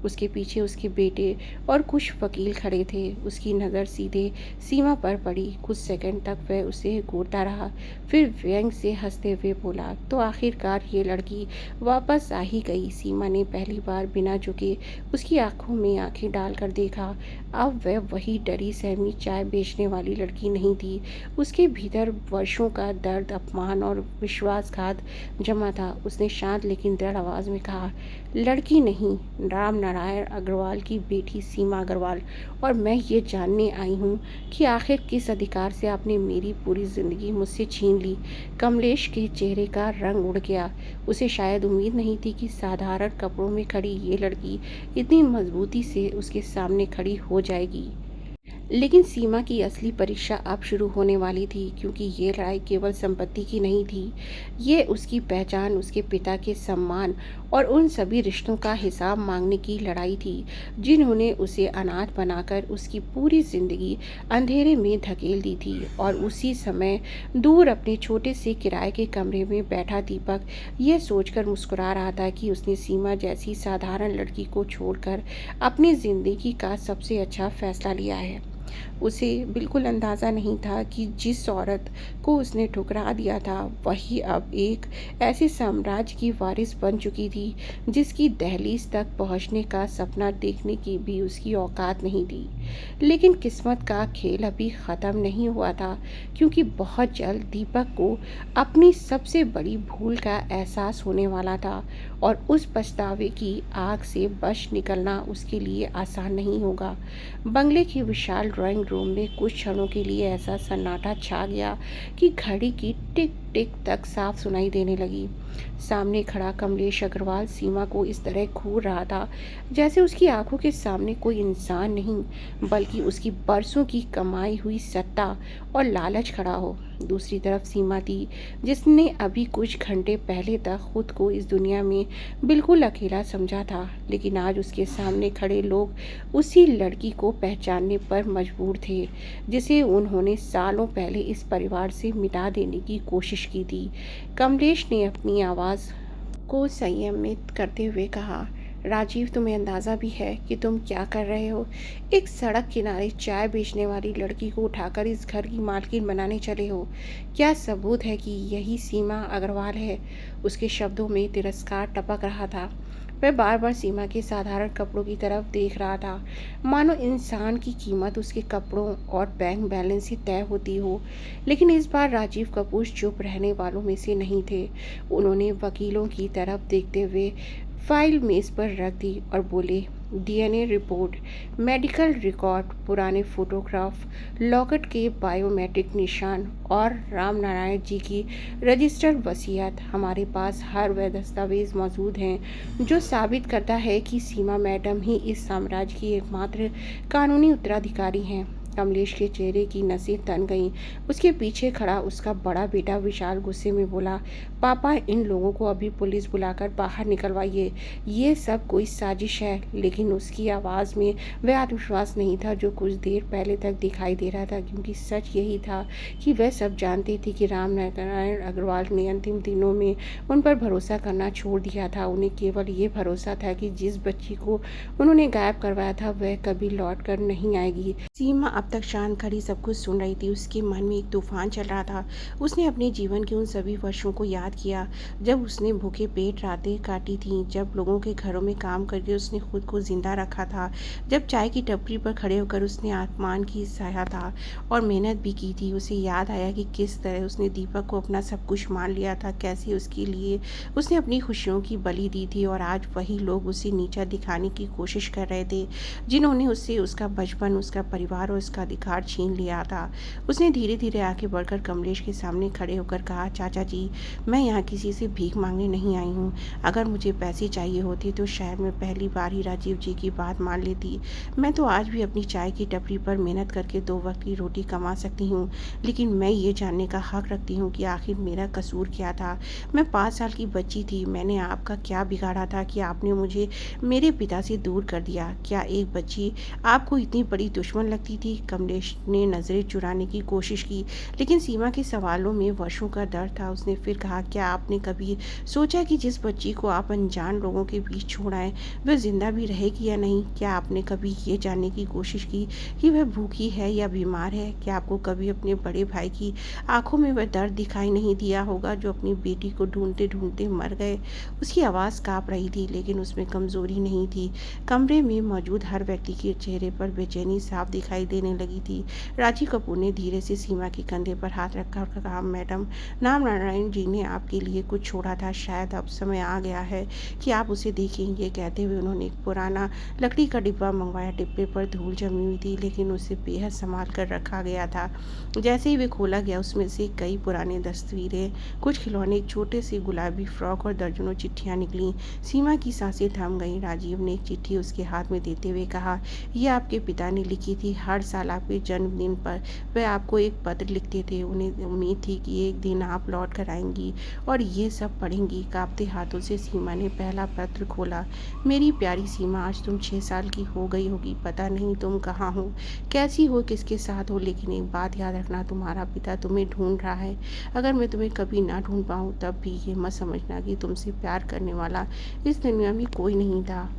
उसके पीछे उसके बेटे और कुछ वकील खड़े थे। उसकी नज़र सीधे सीमा पर पड़ी। कुछ सेकंड तक वह उसे घूरता रहा, फिर व्यंग से हंसते हुए बोला, तो आखिरकार ये लड़की वापस आ ही गई। सीमा ने पहली बार बिना झुके उसकी आंखों में आंखें डालकर देखा। अब वह वही डरी सहमी चाय बेचने वाली लड़की नहीं थी। उसके भीतर वर्षों का दर्द, अपमान और विश्वासघात जमा था। उसने शांत लेकिन दृढ़ आवाज़ में कहा, लड़की नहीं, राम नारायण अग्रवाल की बेटी सीमा अग्रवाल, और मैं ये जानने आई हूँ कि आखिर किस अधिकार से आपने मेरी पूरी ज़िंदगी मुझसे छीन ली। कमलेश के चेहरे का रंग उड़ गया। उसे शायद उम्मीद नहीं थी कि साधारण कपड़ों में खड़ी ये लड़की इतनी मजबूती से उसके सामने खड़ी हो जाएगी। लेकिन सीमा की असली परीक्षा अब शुरू होने वाली थी, क्योंकि ये लड़ाई केवल संपत्ति की नहीं थी। ये उसकी पहचान, उसके पिता के सम्मान और उन सभी रिश्तों का हिसाब मांगने की लड़ाई थी जिन्होंने उसे अनाथ बनाकर उसकी पूरी जिंदगी अंधेरे में धकेल दी थी। और उसी समय दूर अपने छोटे से किराए के कमरे में बैठा दीपक ये सोचकर मुस्कुरा रहा था कि उसने सीमा जैसी साधारण लड़की को छोड़कर अपनी जिंदगी का सबसे अच्छा फैसला लिया है। उसे बिल्कुल अंदाज़ा नहीं था कि जिस औरत को उसने ठुकरा दिया था वही अब एक ऐसे साम्राज्य की वारिस बन चुकी थी जिसकी दहलीज तक पहुंचने का सपना देखने की भी उसकी औकात नहीं थी। लेकिन किस्मत का खेल अभी ख़त्म नहीं हुआ था, क्योंकि बहुत जल्द दीपक को अपनी सबसे बड़ी भूल का एहसास होने वाला था और उस पछतावे की आग से बच निकलना उसके लिए आसान नहीं होगा। बंगले की विशाल ड्राइंग रूम में कुछ क्षणों के लिए ऐसा सन्नाटा छा गया कि घड़ी की टिक टिक तक साफ सुनाई देने लगी। सामने खड़ा कमलेश अग्रवाल सीमा को इस तरह घूर रहा था जैसे उसकी आंखों के सामने कोई इंसान नहीं बल्कि उसकी बरसों की कमाई हुई सत्ता और लालच खड़ा हो। दूसरी तरफ सीमा थी जिसने अभी कुछ घंटे पहले तक खुद को इस दुनिया में बिल्कुल अकेला समझा था, लेकिन आज उसके सामने खड़े लोग उसी लड़की को पहचानने पर मजबूर थे जिसे उन्होंने सालों पहले इस परिवार से मिटा देने की कोशिश की थी। कमलेश ने अपनी आवाज़ को संयमित करते हुए कहा, राजीव, तुम्हें अंदाज़ा भी है कि तुम क्या कर रहे हो? एक सड़क किनारे चाय बेचने वाली लड़की को उठाकर इस घर की मालकिन बनाने चले हो। क्या सबूत है कि यही सीमा अग्रवाल है? उसके शब्दों में तिरस्कार टपक रहा था। वह बार बार सीमा के साधारण कपड़ों की तरफ देख रहा था, मानो इंसान की कीमत उसके कपड़ों और बैंक बैलेंस से तय होती हो। लेकिन इस बार राजीव कपूर चुप रहने वालों में से नहीं थे। उन्होंने वकीलों की तरफ देखते हुए फाइल मेज पर रख दी और बोले, डीएनए रिपोर्ट, मेडिकल रिकॉर्ड, पुराने फोटोग्राफ, लॉकेट के बायोमेट्रिक निशान और राम नारायण जी की रजिस्टर्ड वसीयत, हमारे पास हर वह दस्तावेज मौजूद हैं जो साबित करता है कि सीमा मैडम ही इस साम्राज्य की एकमात्र कानूनी उत्तराधिकारी हैं। कमलेश के चेहरे की नसें तन गईं। उसके पीछे खड़ा उसका बड़ा बेटा विशाल गुस्से में बोला, पापा, इन लोगों को अभी पुलिस बुलाकर बाहर निकलवाइए। ये सब कोई साजिश है। लेकिन उसकी आवाज़ में वह आत्मविश्वास नहीं था जो कुछ देर पहले तक दिखाई दे रहा था, क्योंकि सच यही था कि वह सब जानते थे कि राम नारायण अग्रवाल ने अंतिम दिनों में उन पर भरोसा करना छोड़ दिया था। उन्हें केवल ये भरोसा था कि जिस बच्ची को उन्होंने गायब करवाया था वह कभी लौट कर नहीं आएगी। सीमा अब तक शांत खड़ी सब कुछ सुन रही थी। उसके मन में एक तूफान चल रहा था। उसने अपने जीवन के उन सभी वर्षों को याद किया जब उसने भूखे पेट रातें काटी थीं, जब लोगों के घरों में काम करके उसने खुद को जिंदा रखा था, जब चाय की टपरी पर खड़े होकर उसने आसमान की सहाया था और मेहनत भी की थी। उसे याद आया कि किस तरह उसने दीपक को अपना सब कुछ मान लिया था, कैसे उसके लिए उसने अपनी खुशियों की बलि दी थी, और आज वही लोग उसे नीचा दिखाने की कोशिश कर रहे थे जिन्होंने उससे उसका बचपन, उसका परिवार और उसका अधिकार छीन लिया था। उसने धीरे धीरे आगे बढ़कर कमलेश के सामने खड़े होकर कहा, चाचा जी, मैं यहाँ किसी से भीख मांगने नहीं आई हूँ। अगर मुझे पैसे चाहिए होते तो शायद मैं पहली बार ही राजीव जी की बात मान लेती। मैं तो आज भी अपनी चाय की टपरी पर मेहनत करके 2 वक्त की रोटी कमा सकती हूँ, लेकिन मैं ये जानने का हक रखती हूँ कि आखिर मेरा कसूर क्या था। मैं 5 साल की बच्ची थी। मैंने आपका क्या बिगाड़ा था कि आपने मुझे मेरे पिता से दूर कर दिया? क्या एक बच्ची आपको इतनी बड़ी दुश्मन लगती थी? कमलेश ने नज़रें चुराने की कोशिश की, लेकिन सीमा के सवालों में वर्षों का डर था। उसने फिर कहा, क्या आपने कभी सोचा कि जिस बच्ची को आप अनजान लोगों के बीच छोड़ आए वह जिंदा भी रहेगी या नहीं? क्या आपने कभी ये जानने की कोशिश की कि वह भूखी है या बीमार है? क्या आपको कभी अपने बड़े भाई की आंखों में वह दर्द दिखाई नहीं दिया होगा जो अपनी बेटी को ढूंढते ढूंढते मर गए? उसकी आवाज़ काँप रही थी, लेकिन उसमें कमजोरी नहीं थी। कमरे में मौजूद हर व्यक्ति के चेहरे पर बेचैनी साफ दिखाई देने लगी थी। राजीव कपूर ने धीरे से सीमा के कंधे पर हाथ रखा और कहा, मैडम, राम नारायण जी ने आपके लिए कुछ छोड़ा था। शायद अब समय आ गया है कि आप उसे देखें। ये कहते हुए उन्होंने एक पुराना लकड़ी का डिब्बा मंगवाया। डिब्बे पर धूल जमी हुई थी, लेकिन उसे बेहद संभाल कर रखा गया था। जैसे ही वे खोला गया, उसमें से कई पुराने तस्वीरें, कुछ खिलौने, एक छोटे से गुलाबी फ्रॉक और दर्जनों चिट्ठियाँ निकली। सीमा की सांसें थम गईं। राजीव ने एक चिट्ठी उसके हाथ में देते हुए कहा, यह आपके पिता ने लिखी थी। हर साल आपके जन्मदिन पर वह आपको एक पत्र लिखते थे। उन्हें उम्मीद थी कि एक दिन आप लौट कर आएंगी और ये सब पढ़ेंगी। कांपते हाथों से सीमा ने पहला पत्र खोला। मेरी प्यारी सीमा, आज तुम 6 साल की हो गई होगी। पता नहीं तुम कहाँ हो, कैसी हो, किसके साथ हो, लेकिन एक बात याद रखना, तुम्हारा पिता तुम्हें ढूंढ रहा है। अगर मैं तुम्हें कभी ना ढूंढ पाऊँ तब भी ये मत समझना कि तुमसे प्यार करने वाला इस दुनिया में कोई नहीं था।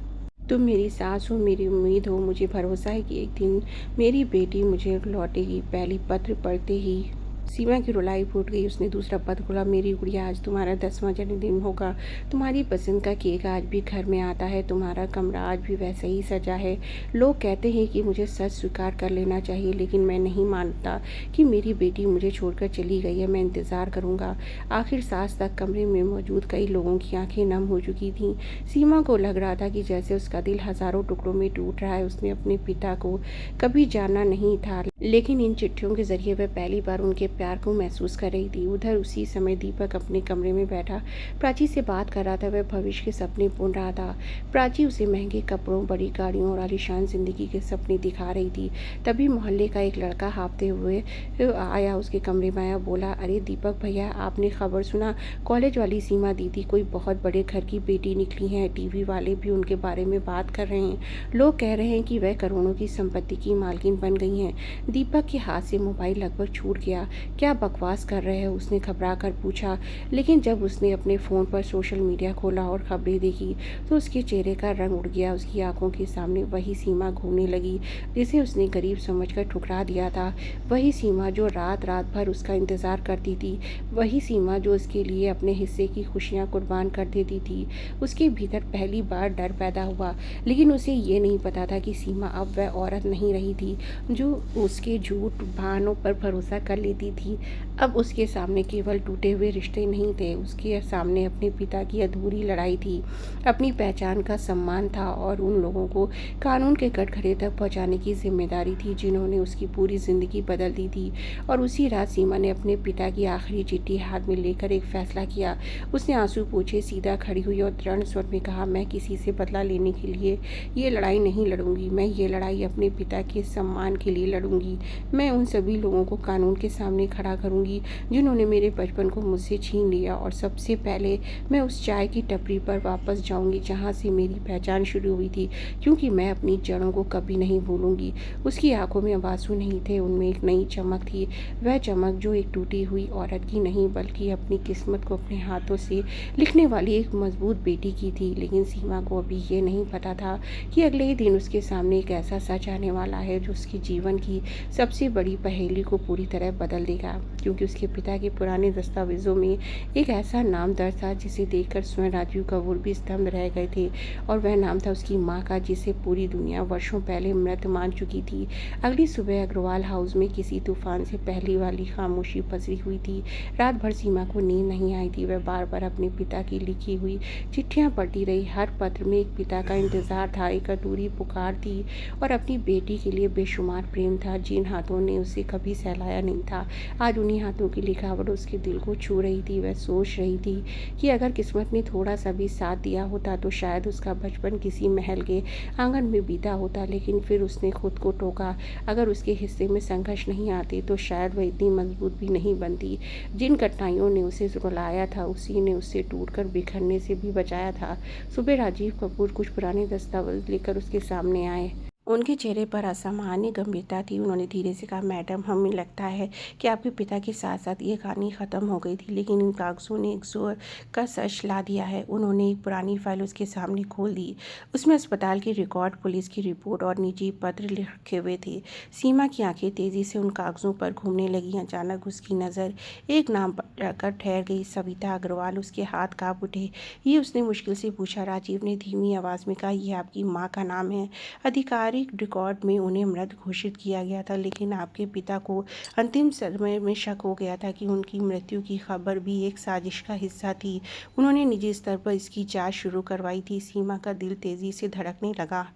तुम मेरी सास हो, मेरी उम्मीद हो। मुझे भरोसा है कि एक दिन मेरी बेटी मुझे लौटेगी। पहली पत्र पढ़ते ही सीमा की रुलाई फूट गई। उसने दूसरा पत्र खोला। मेरी गुड़िया, आज तुम्हारा 10वां जन्मदिन होगा। तुम्हारी पसंद का केक आज भी घर में आता है। तुम्हारा कमरा आज भी वैसा ही सजा है। लोग कहते हैं कि मुझे सच स्वीकार कर लेना चाहिए, लेकिन मैं नहीं मानता कि मेरी बेटी मुझे छोड़कर चली गई है। मैं इंतज़ार करूँगा। आखिर सांस तक कमरे में मौजूद कई लोगों की आंखें नम हो चुकी थीं। सीमा को लग रहा था कि जैसे उसका दिल हज़ारों टुकड़ों में टूट रहा है। उसने अपने पिता को कभी जाना नहीं था, लेकिन इन चिट्ठियों के ज़रिए वह पहली बार उनके प्यार को महसूस कर रही थी। उधर उसी समय दीपक अपने कमरे में बैठा प्राची से बात कर रहा था। वह भविष्य के सपने बुन रहा था। प्राची उसे महंगे कपड़ों, बड़ी गाड़ियों और आलीशान ज़िंदगी के सपने दिखा रही थी। तभी मोहल्ले का एक लड़का हाँफते हुए आया, उसके कमरे में आया, बोला, अरे दीपक भैया, आपने खबर सुना? कॉलेज वाली सीमा दीदी कोई बहुत बड़े घर की बेटी निकली हैं। टीवी वाले भी उनके बारे में बात कर रहे हैं। लोग कह रहे हैं कि वह करोड़ों की संपत्ति की मालकिन बन गई हैं। दीपक के हाथ से मोबाइल लगभग छूट गया। क्या बकवास कर रहे हो? उसने घबरा कर पूछा। लेकिन जब उसने अपने फ़ोन पर सोशल मीडिया खोला और खबरें देखी तो उसके चेहरे का रंग उड़ गया। उसकी आंखों के सामने वही सीमा घूमने लगी जिसे उसने गरीब समझकर ठुकरा दिया था। वही सीमा जो रात रात भर उसका इंतज़ार करती थी। वही सीमा जो उसके लिए अपने हिस्से की खुशियाँ कुर्बान कर देती थी। उसके भीतर पहली बार डर पैदा हुआ, लेकिन उसे ये नहीं पता था कि सीमा अब वह औरत नहीं रही थी जो उसके झूठ बहानों पर भरोसा कर लेती थी। अब उसके सामने केवल टूटे हुए रिश्ते नहीं थे, उसके सामने अपने पिता की अधूरी लड़ाई थी, अपनी पहचान का सम्मान था और उन लोगों को कानून के कटघरे तक पहुंचाने की जिम्मेदारी थी जिन्होंने उसकी पूरी ज़िंदगी बदल दी थी। और उसी रात सीमा ने अपने पिता की आखिरी चिट्ठी हाथ में लेकर एक फैसला किया। उसने आंसू पोंछे सीधा खड़ी हुई और दृढ़ स्वर में कहा, मैं किसी से बदला लेने के लिए ये लड़ाई नहीं लड़ूंगी। मैं ये लड़ाई अपने पिता के सम्मान के लिए लड़ूंगी। मैं उन सभी लोगों को कानून के सामने खड़ा करूंगी जिन्होंने मेरे बचपन को मुझसे छीन लिया। और सबसे पहले मैं उस चाय की टपरी पर वापस जाऊंगी जहां से मेरी पहचान शुरू हुई थी, क्योंकि मैं अपनी जड़ों को कभी नहीं भूलूंगी। उसकी आंखों में अब आंसू नहीं थे, उनमें एक नई चमक थी। वह चमक जो एक टूटी हुई औरत की नहीं बल्कि अपनी किस्मत को अपने हाथों से लिखने वाली एक मजबूत बेटी की थी। लेकिन सीमा को अभी ये नहीं पता था कि अगले ही दिन उसके सामने एक ऐसा सच आने वाला है जो उसके जीवन की सबसे बड़ी पहेली को पूरी तरह बदल देगा। क्योंकि उसके पिता के पुराने दस्तावेजों में एक ऐसा नाम दर्ज था जिसे देखकर स्वयं राजीव कपूर भी स्तब्ध रह गए थे। और वह नाम था उसकी माँ का, जिसे पूरी दुनिया वर्षों पहले मृत मान चुकी थी। अगली सुबह अग्रवाल हाउस में किसी तूफान से पहली वाली खामोशी पसरी हुई थी। रात भर सीमा को नींद नहीं आई थी। वह बार बार अपने पिता की लिखी हुई चिट्ठियां पढ़ती रही। हर पत्र में एक पिता का इंतजार था, एक अधूरी पुकार थी और अपनी बेटी के लिए बेशुमार प्रेम था जिन हाथों ने उसे कभी सहलाया नहीं था। आज उन्हीं हाथों की लिखावट उसके दिल को छू रही थी। वह सोच रही थी कि अगर किस्मत ने थोड़ा सा भी साथ दिया होता तो शायद उसका बचपन किसी महल के आंगन में बीता होता। लेकिन फिर उसने खुद को टोका, अगर उसके हिस्से में संघर्ष नहीं आते तो शायद वह इतनी मजबूत भी नहीं बनती। जिन कठिनाइयों ने उसे रुलाया था उसी ने उसे टूटकर बिखरने से भी बचाया था। सुबह राजीव कपूर कुछ पुराने दस्तावेज लेकर उसके सामने आए। उनके चेहरे पर असामान्य गंभीरता थी। उन्होंने धीरे से कहा, मैडम, हमें लगता है कि आपके पिता के साथ साथ ये कहानी ख़त्म हो गई थी, लेकिन इन कागज़ों ने एक जोर का सच ला दिया है। उन्होंने एक पुरानी फाइल उसके सामने खोल दी। उसमें अस्पताल के रिकॉर्ड, पुलिस की रिपोर्ट और निजी पत्र लिखे हुए थे। सीमा की आंखें तेज़ी से उन कागज़ों पर घूमने लगीं। अचानक उसकी नज़र एक नाम पर जाकर ठहर गई, सविता अग्रवाल। उसके हाथ काँप उठे। ये उसने मुश्किल से पूछा। राजीव ने धीमी आवाज़ में कहा, यह आपकी माँ का नाम है। आधिकारिक रिकॉर्ड में उन्हें मृत घोषित किया गया था, लेकिन आपके पिता को अंतिम समय में शक हो गया था कि उनकी मृत्यु की खबर भी एक साजिश का हिस्सा थी। उन्होंने निजी स्तर पर इसकी जांच शुरू करवाई थी। सीमा का दिल तेजी से धड़कने लगा।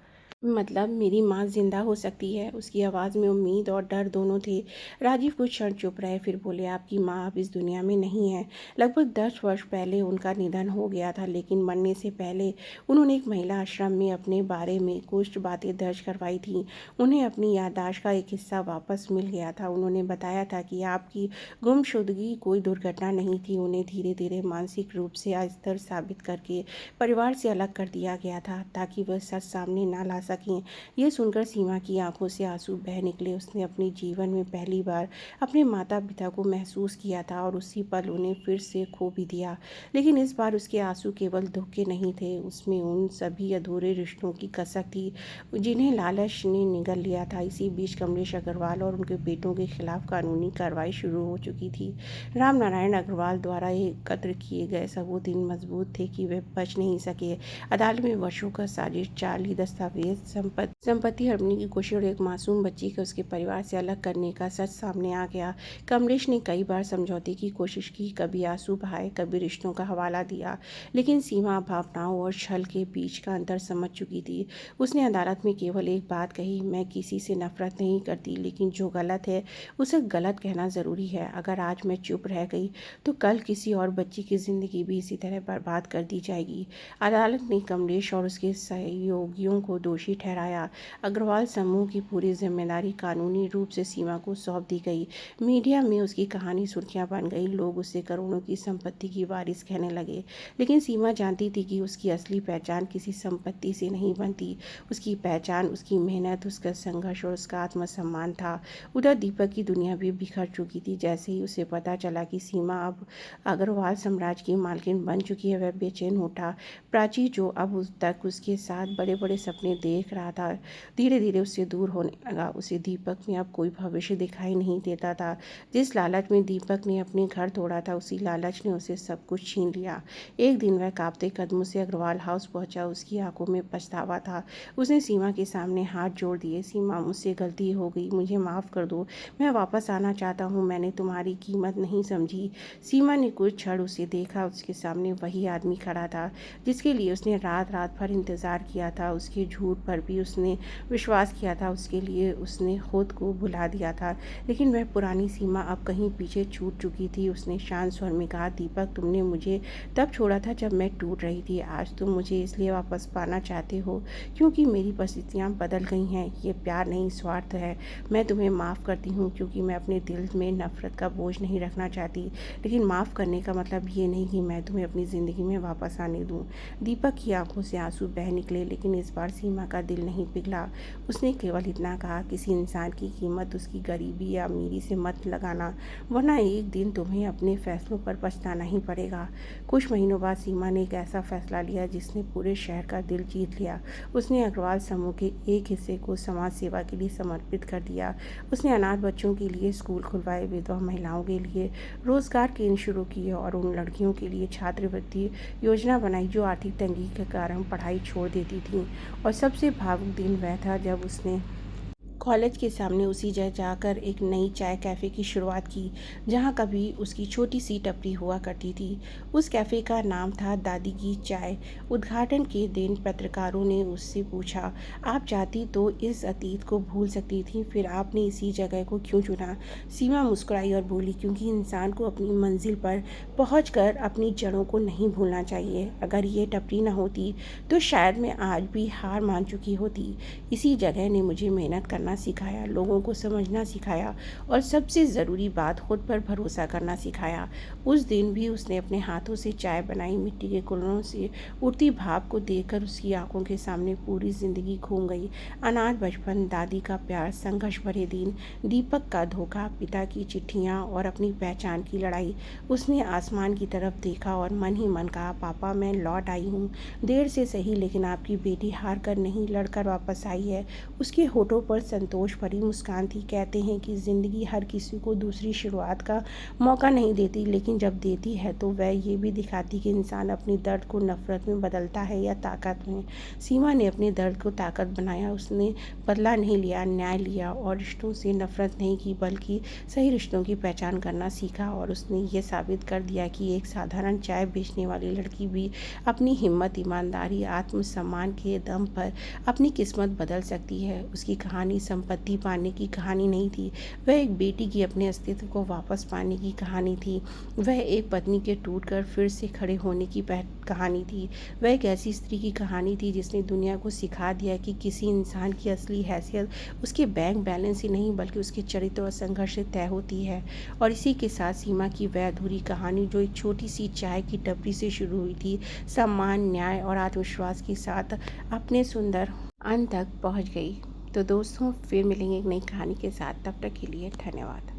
मतलब मेरी माँ जिंदा हो सकती है? उसकी आवाज़ में उम्मीद और डर दोनों थे। राजीव कुछ क्षण चुप रहे, फिर बोले, आपकी माँ अब इस दुनिया में नहीं है। लगभग 10 वर्ष पहले उनका निधन हो गया था, लेकिन मरने से पहले उन्होंने एक महिला आश्रम में अपने बारे में कुछ बातें दर्ज करवाई थी। उन्हें अपनी याददाश्त का एक हिस्सा वापस मिल गया था। उन्होंने बताया था कि आपकी गुमशुदगी कोई दुर्घटना नहीं थी। उन्हें धीरे धीरे मानसिक रूप से अस्थिर साबित करके परिवार से अलग कर दिया गया था ताकि वह सच सामने ना ला सकें। ये सुनकर सीमा की आंखों से आंसू बह निकले। उसने अपने जीवन में पहली बार अपने माता पिता को महसूस किया था और उसी पल उन्हें फिर से खो भी दिया। लेकिन इस बार उसके आंसू केवल दुख के नहीं थे, उसमें उन सभी अधूरे रिश्तों की कसक थी जिन्हें लालच ने निगल लिया था। इसी बीच कमलेश अग्रवाल और उनके बेटों के खिलाफ कानूनी कार्रवाई शुरू हो चुकी थी। राम नारायण अग्रवाल द्वारा एकत्र किए गए सबूत इन मजबूत थे कि वे बच नहीं सके। अदालत में वर्षों का साजिश, जाली दस्तावेज संपत्ति हड़पने की कोशिश और एक मासूम बच्ची को उसके परिवार से अलग करने का सच सामने आ गया। कमलेश ने कई बार समझौते की कोशिश की, कभी आंसू बहाए, कभी रिश्तों का हवाला दिया, लेकिन सीमा भावनाओं और छल के बीच का अंतर समझ चुकी थी। उसने अदालत में केवल एक बात कही, मैं किसी से नफरत नहीं करती, लेकिन जो गलत है उसे गलत कहना ज़रूरी है। अगर आज मैं चुप रह गई तो कल किसी और बच्ची की ज़िंदगी भी इसी तरह बर्बाद कर दी जाएगी। अदालत ने कमलेश और उसके सहयोगियों को दोषी ठहराया। अग्रवाल समूह की पूरी जिम्मेदारी कानूनी रूप से सीमा को सौंप दी गई। मीडिया में उसकी कहानी सुर्खियां बन गई, लोग उसे करोड़ों की संपत्ति की वारिस कहने लगे। लेकिन सीमा जानती थी कि उसकी असली पहचान किसी संपत्ति से नहीं बनती। उसकी पहचान उसकी मेहनत, उसका संघर्ष और उसका आत्मसम्मान था। उधर दीपक की दुनिया भी बिखर चुकी थी। जैसे ही उसे पता चला कि सीमा अब अग्रवाल साम्राज्य की मालकिन बन चुकी है, वह बेचैन उठा। प्राची, जो अब तक उसके साथ बड़े बड़े सपने देख रहा था, धीरे धीरे उससे दूर होने लगा। उसे दीपक में अब कोई भविष्य दिखाई नहीं देता था। जिस लालच में दीपक ने अपने घर तोड़ा था, उसी लालच ने उसे सब कुछ छीन लिया। एक दिन वह कांपते कदमों से अग्रवाल हाउस पहुंचा। उसकी आंखों में पछतावा था। उसने सीमा के सामने हाथ जोड़ दिए। सीमा, मुझसे गलती हो गई, मुझे माफ़ कर दो, मैं वापस आना चाहता हूँ, मैंने तुम्हारी कीमत नहीं समझी। सीमा ने कुछ क्षण उसे देखा। उसके सामने वही आदमी खड़ा था जिसके लिए उसने रात रात भर इंतज़ार किया था। उसके झूठ पर भी उसने विश्वास किया था, उसके लिए उसने खुद को भुला दिया था। लेकिन वह पुरानी सीमा अब कहीं पीछे छूट चुकी थी। उसने शांत स्वर में कहा, दीपक, तुमने मुझे तब छोड़ा था जब मैं टूट रही थी। आज तुम मुझे इसलिए वापस पाना चाहते हो क्योंकि मेरी परिस्थितियाँ बदल गई हैं। ये प्यार नहीं, स्वार्थ है। मैं तुम्हें माफ़ करती हूँ क्योंकि मैं अपने दिल में नफ़रत का बोझ नहीं रखना चाहती। लेकिन माफ़ करने का मतलब ये नहीं कि मैं तुम्हें अपनी ज़िंदगी में वापस आने दूँ। दीपक की आंखों से आंसू बह निकले, लेकिन इस बार सीमा का दिल नहीं पिघला। उसने केवल इतना कहा, किसी इंसान की कीमत उसकी गरीबी या अमीरी से मत लगाना, वरना एक दिन तुम्हें अपने फैसलों पर पछताना ही पड़ेगा। कुछ महीनों बाद सीमा ने एक ऐसा फैसला लिया जिसने पूरे शहर का दिल जीत लिया। उसने अग्रवाल समूह के एक हिस्से को समाज सेवा के लिए समर्पित कर दिया। उसने अनाथ बच्चों के लिए स्कूल खुलवाए, विधवा महिलाओं के लिए रोजगार केंद्र शुरू किए और उन लड़कियों के लिए छात्रवृत्ति योजना बनाई जो आर्थिक तंगी के कारण पढ़ाई छोड़ देती थीं। और सबसे भावुक दिन वह था जब उसने कॉलेज के सामने उसी जगह जाकर एक नई चाय कैफ़े की शुरुआत की जहां कभी उसकी छोटी सी टपरी हुआ करती थी। उस कैफ़े का नाम था दादी की चाय। उद्घाटन के दिन पत्रकारों ने उससे पूछा, आप चाहती तो इस अतीत को भूल सकती थी, फिर आपने इसी जगह को क्यों चुना? सीमा मुस्कुराई और बोली, क्योंकि इंसान को अपनी मंजिल पर पहुंचकर अपनी जड़ों को नहीं भूलना चाहिए। अगर ये टपरी न होती तो शायद मैं आज भी हार मान चुकी होती। इसी जगह ने मुझे मेहनत करना सिखाया, लोगों को समझना सिखाया और सबसे ज़रूरी बात, खुद पर भरोसा करना सिखाया। उस दिन भी उसने अपने हाथों से चाय बनाई। मिट्टी के कुल्हड़ों से उठती भाप को देखकर उसकी आंखों के सामने पूरी ज़िंदगी घूम गई। अनाथ बचपन, दादी का प्यार, संघर्ष भरे दिन, दीपक का धोखा, पिता की चिट्ठियाँ और अपनी पहचान की लड़ाई। उसने आसमान की तरफ देखा और मन ही मन कहा, पापा, मैं लौट आई हूँ। देर से सही, लेकिन आपकी बेटी हार कर नहीं, लड़कर वापस आई है। उसके होठों पर संतोष भरी मुस्कान थी। कहते हैं कि ज़िंदगी हर किसी को दूसरी शुरुआत का मौका नहीं देती, लेकिन जब देती है तो वह ये भी दिखाती कि इंसान अपने दर्द को नफ़रत में बदलता है या ताकत में। सीमा ने अपने दर्द को ताकत बनाया। उसने बदला नहीं लिया, न्याय लिया और रिश्तों से नफ़रत नहीं की, बल्कि सही रिश्तों की पहचान करना सीखा। और उसने ये साबित कर दिया कि एक साधारण चाय बेचने वाली लड़की भी अपनी हिम्मत, ईमानदारी, आत्मसम्मान के दम पर अपनी किस्मत बदल सकती है। उसकी कहानी संपत्ति पाने की कहानी नहीं थी, वह एक बेटी की अपने अस्तित्व को वापस पाने की कहानी थी। वह एक पत्नी के टूटकर फिर से खड़े होने की कहानी थी। वह एक ऐसी स्त्री की कहानी थी जिसने दुनिया को सिखा दिया कि किसी इंसान की असली हैसियत उसके बैंक बैलेंस से नहीं, बल्कि उसके चरित्र और संघर्ष से तय होती है। और इसी के साथ सीमा की वह अधूरी कहानी, जो एक छोटी सी चाय की टपरी से शुरू हुई थी, सम्मान, न्याय और आत्मविश्वास के साथ अपने सुंदर अंत तक पहुंच गई। तो दोस्तों, फिर मिलेंगे एक नई कहानी के साथ। तब तक के लिए धन्यवाद।